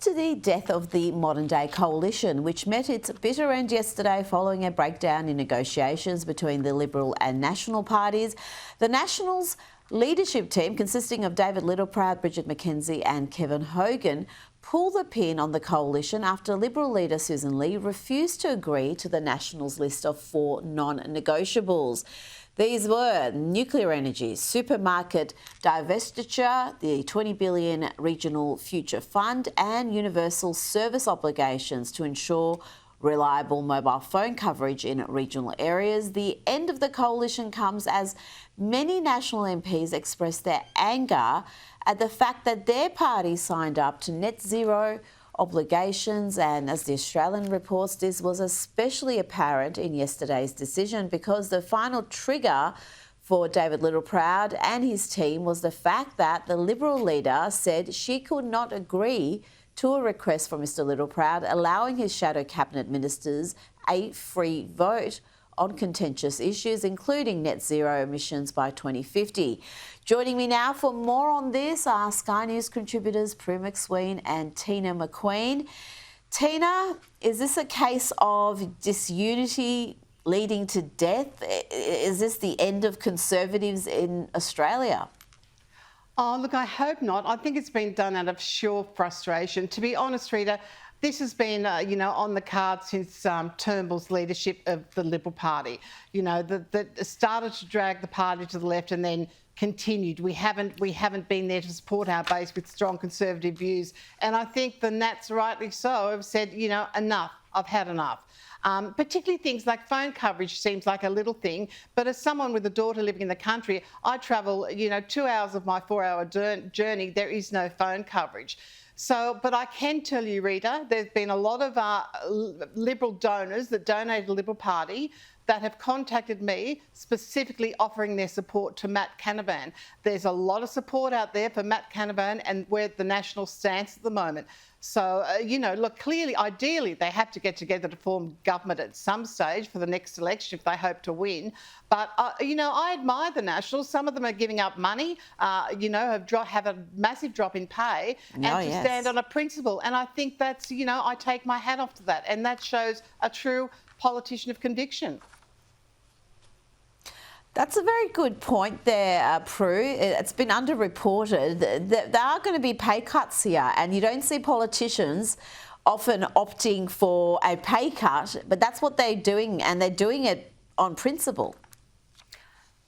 To the death of the modern-day coalition, which met its bitter end yesterday following a breakdown in negotiations between the Liberal and National parties. The Nationals' leadership team, consisting of David Littleproud, Bridget McKenzie and Kevin Hogan, pulled the pin on the coalition after Liberal leader Sussan Ley refused to agree to the Nationals' list of 4 non-negotiables. These were nuclear energy, supermarket divestiture, the $20 billion Regional Future Fund and universal service obligations to ensure reliable mobile phone coverage in regional areas. The end of the coalition comes as many National MPs expressed their anger at the fact that their party signed up to net zero obligations, and as the Australian reports, this was especially apparent in yesterday's decision because the final trigger for David Littleproud and his team was the fact that the Liberal leader said she could not agree to a request from Mr Littleproud allowing his shadow cabinet ministers a free vote on contentious issues, including net zero emissions by 2050. Joining me now for more on this are Sky News contributors Prue MacSween and Tina McQueen. Tina, is this a case of disunity leading to death? Is this the end of Conservatives in Australia? Oh, look, I hope not. I think it's been done out of sheer frustration. To be honest, Rita, this has been, on the card since Turnbull's leadership of the Liberal Party. That started to drag the party to the left and then continued. We haven't been there to support our base with strong Conservative views. And I think the Nats, rightly so, have said, enough. I've had enough. Particularly things like phone coverage seems like a little thing, but as someone with a daughter living in the country, I travel, 2 hours of my 4-hour journey, there is no phone coverage. So, but I can tell you, Rita, there's been a lot of Liberal donors that donated the Liberal Party that have contacted me specifically offering their support to Matt Canavan. There's a lot of support out there for Matt Canavan and where the National stance at the moment. So, look, clearly, ideally, they have to get together to form government at some stage for the next election if they hope to win. But, I admire the Nationals. Some of them are giving up money, have a massive drop in pay and to stand on a principle. And I think that's, I take my hat off to that. And that shows a true politician of conviction. That's a very good point there, Prue. It's been underreported. There are going to be pay cuts here, and you don't see politicians often opting for a pay cut, but that's what they're doing, and they're doing it on principle.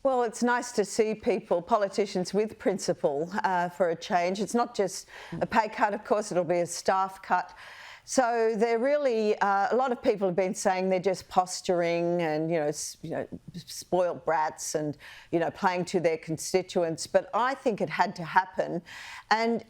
Well, it's nice to see politicians with principle for a change. It's not just a pay cut, of course, it'll be a staff cut. So they're really, a lot of people have been saying they're just posturing and, spoiled brats and, playing to their constituents. But I think it had to happen. And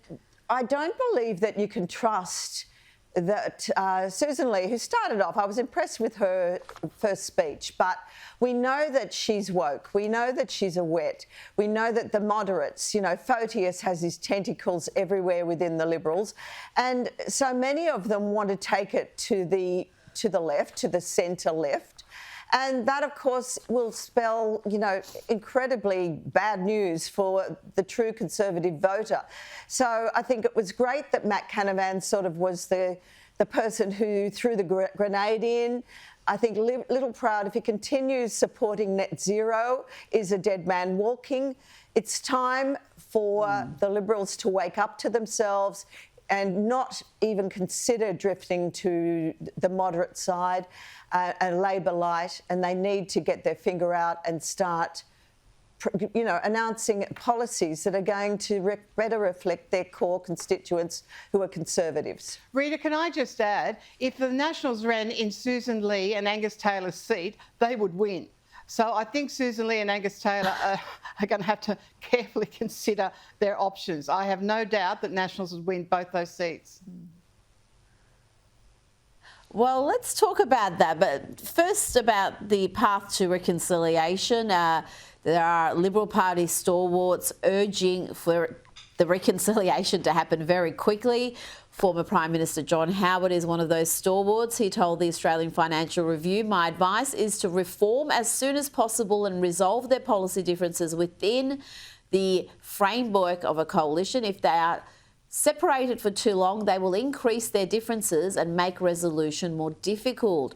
I don't believe that you can trust that Sussan Ley, who started off, I was impressed with her first speech, but we know that she's woke. We know that she's a wet. We know that the moderates, Photius has his tentacles everywhere within the Liberals. And so many of them want to take it to the left, to the centre left. And that, of course, will spell, incredibly bad news for the true Conservative voter. So I think it was great that Matt Canavan sort of was the person who threw the grenade in. I think Littleproud, if he continues supporting net zero, is a dead man walking. It's time for the Liberals to wake up to themselves and not even consider drifting to the moderate side and Labor light, and they need to get their finger out and start, announcing policies that are going to better reflect their core constituents who are Conservatives. Rita, can I just add, if the Nationals ran in Sussan Ley and Angus Taylor's seat, they would win. So I think Sussan Ley and Angus Taylor are going to have to carefully consider their options. I have no doubt that Nationals would win both those seats. Well, let's talk about that. But first, about the path to reconciliation. There are Liberal Party stalwarts urging for the reconciliation to happen very quickly. Former Prime Minister John Howard is one of those stalwarts. He told the Australian Financial Review, "My advice is to reform as soon as possible and resolve their policy differences within the framework of a coalition if they are separated for too long, they will increase their differences and make resolution more difficult.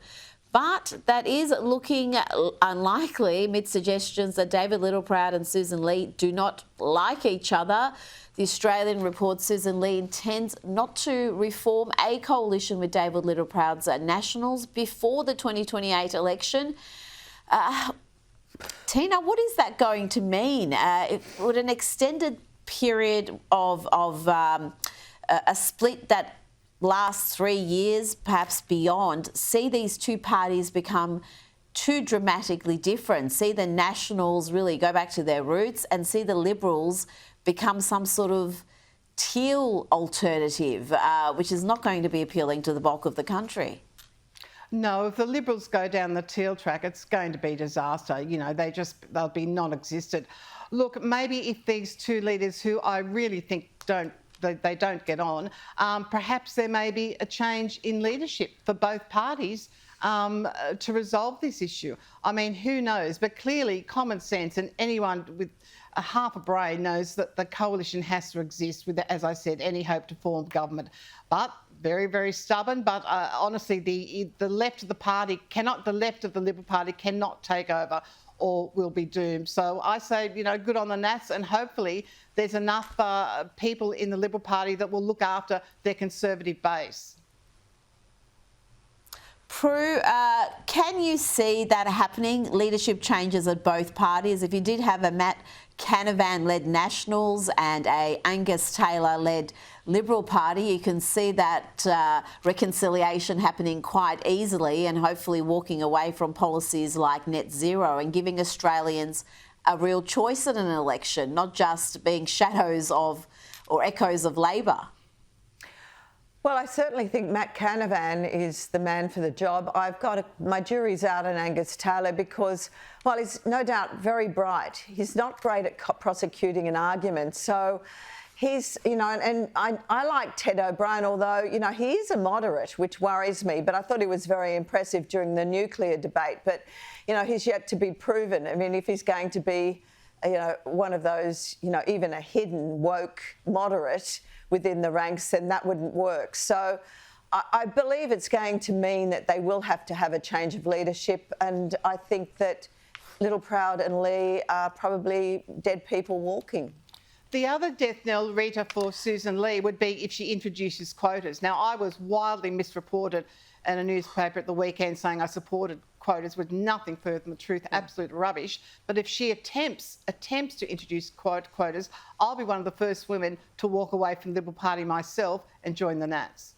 But that is looking unlikely amid suggestions that David Littleproud and Sussan Ley do not like each other. The Australian reports Sussan Ley intends not to reform a coalition with David Littleproud's Nationals before the 2028 election. Tina, what is that going to mean? Would an extended period of a split that lasts 3 years, perhaps beyond, see these two parties become too dramatically different, see the Nationals really go back to their roots and see the Liberals become some sort of teal alternative, which is not going to be appealing to the bulk of the country? No, if the Liberals go down the teal track, it's going to be disaster. You know, they'll be non-existent. Look, maybe if these two leaders, who I really think they don't get on, perhaps there may be a change in leadership for both parties to resolve this issue. I mean, who knows? But clearly, common sense and anyone with a half a brain knows that the coalition has to exist with, as I said, any hope to form government. But very, very stubborn. But honestly, the left of the party the left of the Liberal Party cannot take over, or will be doomed. So I say, you know, good on the Nats, and hopefully there's enough people in the Liberal Party that will look after their Conservative base. Prue, can you see that happening, leadership changes at both parties? If you did have a Matt Canavan-led Nationals and a Angus Taylor-led Liberal Party, you can see that reconciliation happening quite easily and hopefully walking away from policies like net zero and giving Australians a real choice in an election, not just being shadows of or echoes of Labor. Well, I certainly think Matt Canavan is the man for the job. My jury's out on Angus Taylor because, while he's no doubt very bright, he's not great at prosecuting an argument. So he's, you know, and I like Ted O'Brien, although, you know, he is a moderate, which worries me, but I thought he was very impressive during the nuclear debate. But, you know, he's yet to be proven. I mean, if he's going to be, you know, one of those, you know, even a hidden woke moderate within the ranks, then that wouldn't work. So I believe it's going to mean that they will have to have a change of leadership, and I think that Littleproud and Ley are probably dead people walking. The other death knell, Rita, for Sussan Ley would be if she introduces quotas. Now, I was wildly misreported in a newspaper at the weekend saying I supported quotas with nothing further than the truth, absolute rubbish. But if she attempts to introduce quotas, I'll be one of the first women to walk away from the Liberal Party myself and join the Nats.